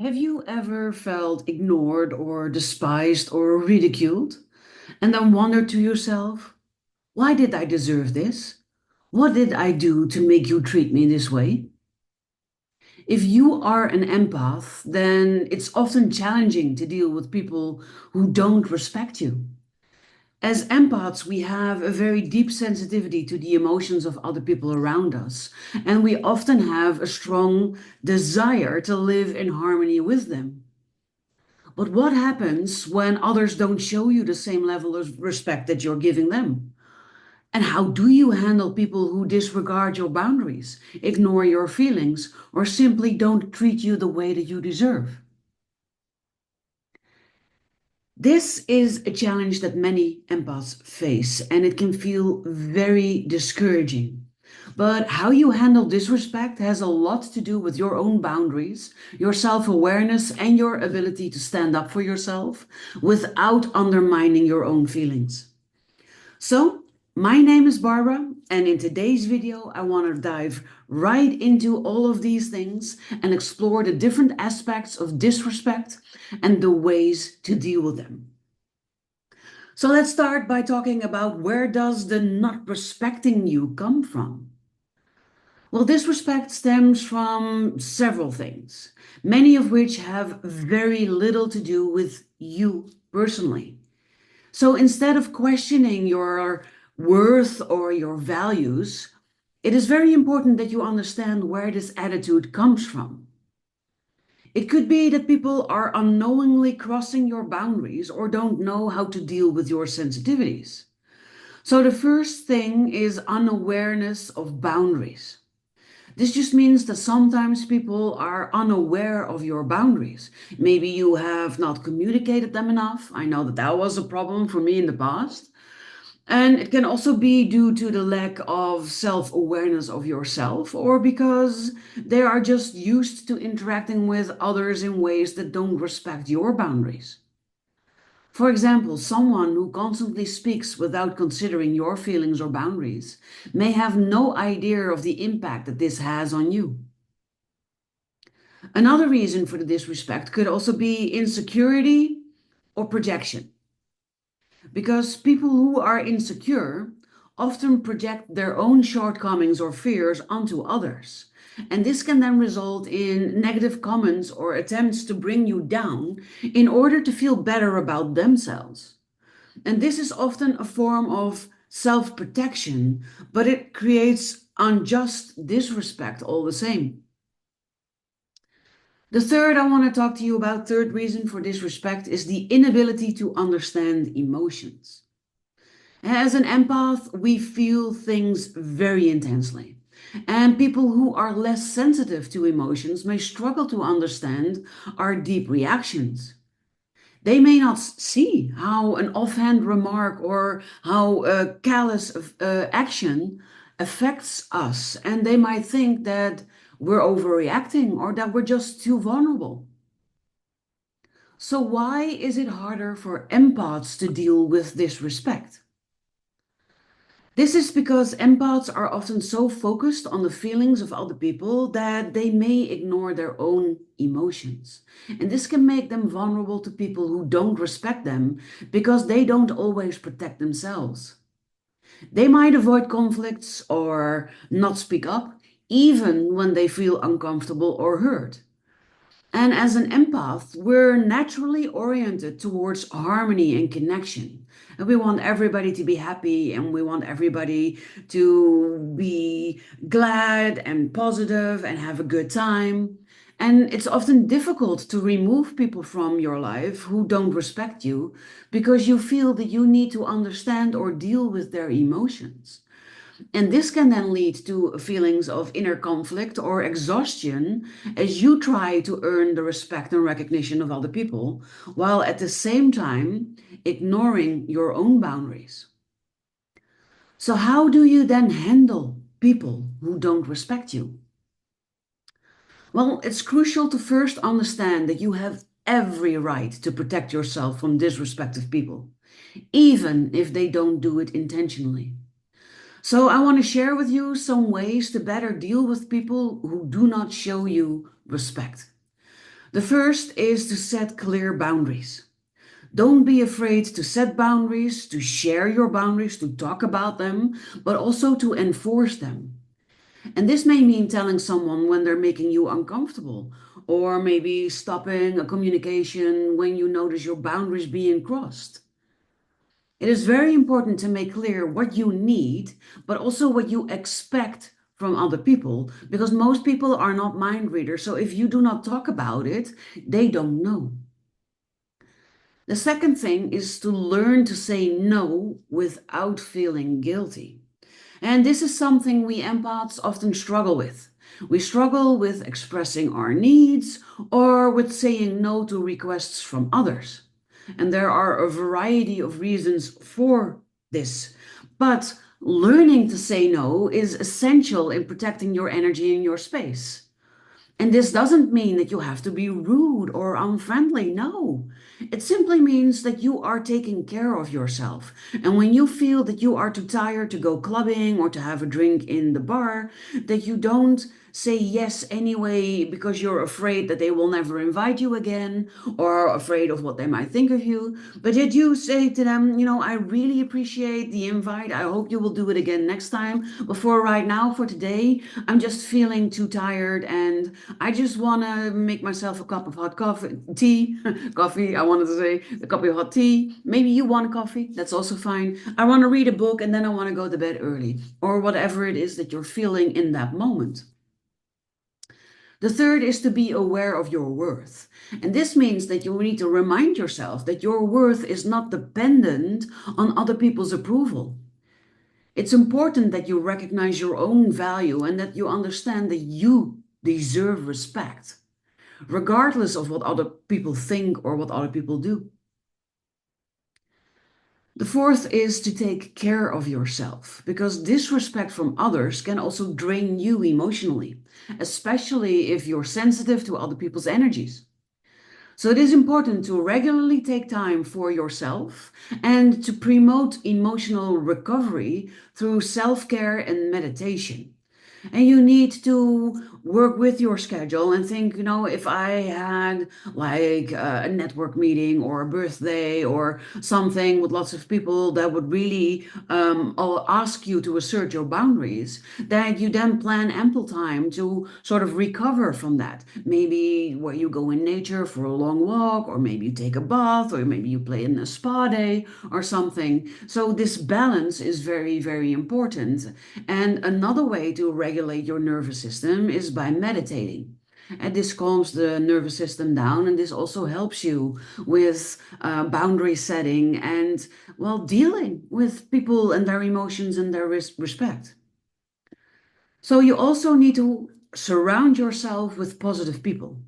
Have you ever felt ignored or despised or ridiculed and then wondered to yourself, why did I deserve this? What did I do to make you treat me this way? If you are an empath, then it's often challenging to deal with people who don't respect you. As empaths, we have a very deep sensitivity to the emotions of other people around us, and we often have a strong desire to live in harmony with them. But what happens when others don't show you the same level of respect that you're giving them? And how do you handle people who disregard your boundaries, ignore your feelings, or simply don't treat you the way that you deserve? This is a challenge that many empaths face, and it can feel very discouraging. But how you handle disrespect has a lot to do with your own boundaries, your self awareness, and your ability to stand up for yourself without undermining your own feelings. So, my name is Barbara, and in today's video, I want to dive right into all of these things and explore the different aspects of disrespect and the ways to deal with them. So let's start by talking about where does the not respecting you come from? Well, disrespect stems from several things, many of which have very little to do with you personally. So instead of questioning your worth or your values, it is very important that you understand where this attitude comes from. It could be that people are unknowingly crossing your boundaries or don't know how to deal with your sensitivities. So the first thing is unawareness of boundaries. This just means that sometimes people are unaware of your boundaries. Maybe you have not communicated them enough. I know that that was a problem for me in the past. And it can also be due to the lack of self awareness of yourself, or because they are just used to interacting with others in ways that don't respect your boundaries. For example, someone who constantly speaks without considering your feelings or boundaries may have no idea of the impact that this has on you. Another reason for the disrespect could also be insecurity or projection, because people who are insecure often project their own shortcomings or fears onto others. And this can then result in negative comments or attempts to bring you down in order to feel better about themselves. And this is often a form of self protection, but it creates unjust disrespect all the same. The third I want to talk to you about, third reason for disrespect, is the inability to understand emotions. As an empath, we feel things very intensely. And people who are less sensitive to emotions may struggle to understand our deep reactions. They may not see how an offhand remark or how a callous action affects us, and they might think that we're overreacting or that we're just too vulnerable. So, why is it harder for empaths to deal with disrespect? This is because empaths are often so focused on the feelings of other people that they may ignore their own emotions. And this can make them vulnerable to people who don't respect them because they don't always protect themselves. They might avoid conflicts or not speak up, even when they feel uncomfortable or hurt. And as an empath, we're naturally oriented towards harmony and connection. And we want everybody to be happy and we want everybody to be glad and positive and have a good time. And it's often difficult to remove people from your life who don't respect you because you feel that you need to understand or deal with their emotions. And this can then lead to feelings of inner conflict or exhaustion as you try to earn the respect and recognition of other people, while at the same time ignoring your own boundaries. So, how do you then handle people who don't respect you? Well, it's crucial to first understand that you have every right to protect yourself from disrespectful people, even if they don't do it intentionally. So, I want to share with you some ways to better deal with people who do not show you respect. The first is to set clear boundaries. Don't be afraid to set boundaries, to share your boundaries, to talk about them, but also to enforce them. And this may mean telling someone when they're making you uncomfortable, or maybe stopping a communication when you notice your boundaries being crossed. It is very important to make clear what you need, but also what you expect from other people, because most people are not mind readers. So if you do not talk about it, they don't know. The second thing is to learn to say no without feeling guilty. And this is something we empaths often struggle with. We struggle with expressing our needs or with saying no to requests from others. And there are a variety of reasons for this. But learning to say no is essential in protecting your energy and your space. And this doesn't mean that you have to be rude or unfriendly. No, it simply means that you are taking care of yourself. And when you feel that you are too tired to go clubbing or to have a drink in the bar, that you don't say yes anyway because you're afraid that they will never invite you again or afraid of what they might think of you. But yet you say to them, I really appreciate the invite. I hope you will do it again next time. But for right now, for today, I'm just feeling too tired and I just want to make myself a cup of hot coffee, tea, coffee. I wanted to say a cup of hot tea. Maybe you want a coffee. That's also fine. I want to read a book and then I want to go to bed early or whatever it is that you're feeling in that moment. The third is to be aware of your worth. And this means that you need to remind yourself that your worth is not dependent on other people's approval. It's important that you recognize your own value and that you understand that you deserve respect, regardless of what other people think or what other people do. The fourth is to take care of yourself, because disrespect from others can also drain you emotionally, especially if you're sensitive to other people's energies. So it is important to regularly take time for yourself and to promote emotional recovery through self-care and meditation. And you need to work with your schedule and think, if I had like a network meeting or a birthday or something with lots of people that would really all ask you to assert your boundaries, that you then plan ample time to sort of recover from that. Maybe where you go in nature for a long walk, or maybe you take a bath, or maybe you play in a spa day or something. So this balance is very, very important. And another way to regulate your nervous system is by meditating. And this calms the nervous system down, and this also helps you with boundary setting and, well, dealing with people and their emotions and their respect. So you also need to surround yourself with positive people.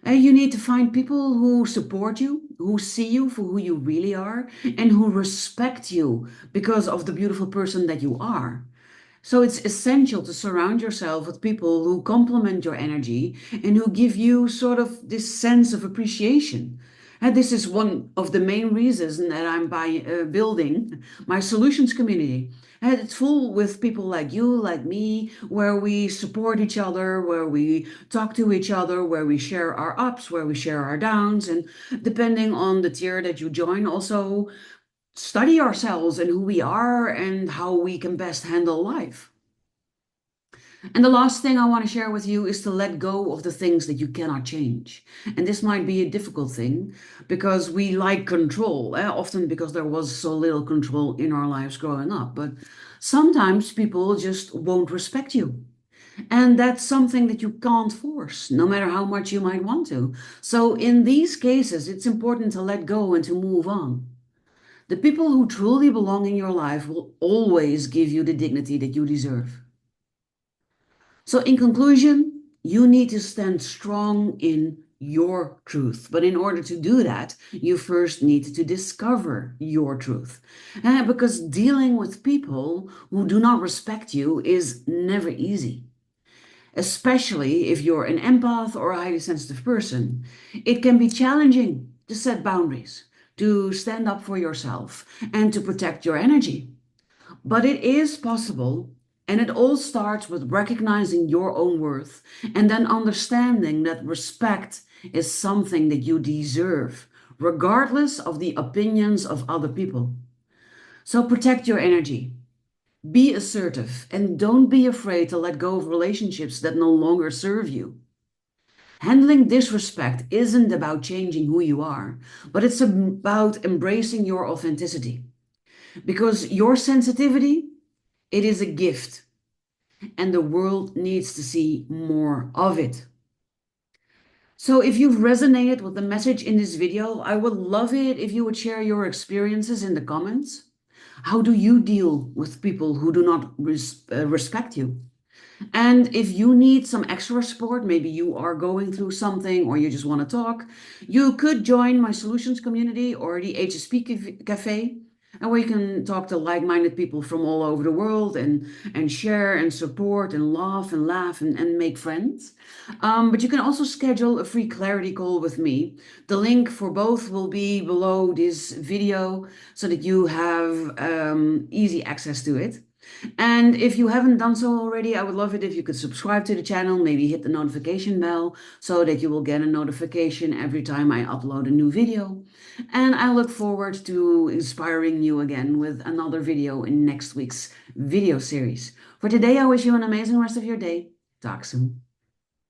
And you need to find people who support you, who see you for who you really are, and who respect you because of the beautiful person that you are. So it's essential to surround yourself with people who complement your energy and who give you sort of this sense of appreciation. And this is one of the main reasons that I'm building my solutions community. And it's full with people like you, like me, where we support each other, where we talk to each other, where we share our ups, where we share our downs. And depending on the tier that you join, also study ourselves and who we are and how we can best handle life. And the last thing I want to share with you is to let go of the things that you cannot change. And this might be a difficult thing because we like control, often because there was so little control in our lives growing up. But sometimes people just won't respect you. And that's something that you can't force, no matter how much you might want to. So in these cases, it's important to let go and to move on. The people who truly belong in your life will always give you the dignity that you deserve. So, in conclusion, you need to stand strong in your truth. But in order to do that, you first need to discover your truth. Because dealing with people who do not respect you is never easy, especially if you're an empath or a highly sensitive person. It can be challenging to set boundaries, to stand up for yourself, and to protect your energy. But it is possible And it all starts with recognizing your own worth and then understanding that respect is something that you deserve, regardless of the opinions of other people. So protect your energy, be assertive, and don't be afraid to let go of relationships that no longer serve you. Handling disrespect isn't about changing who you are, but it's about embracing your authenticity. Because your sensitivity, it is a gift, and the world needs to see more of it. So if you've resonated with the message in this video, I would love it if you would share your experiences in the comments. How do you deal with people who do not respect you? And if you need some extra support, maybe you are going through something or you just want to talk, you could join my solutions community or the HSP Cafe, and where you can talk to like-minded people from all over the world and share and support and laugh and make friends. But you can also schedule a free clarity call with me. The link for both will be below this video so that you have easy access to it. And if you haven't done so already, I would love it if you could subscribe to the channel, maybe hit the notification bell so that you will get a notification every time I upload a new video. And I look forward to inspiring you again with another video in next week's video series. For today, I wish you an amazing rest of your day. Talk soon.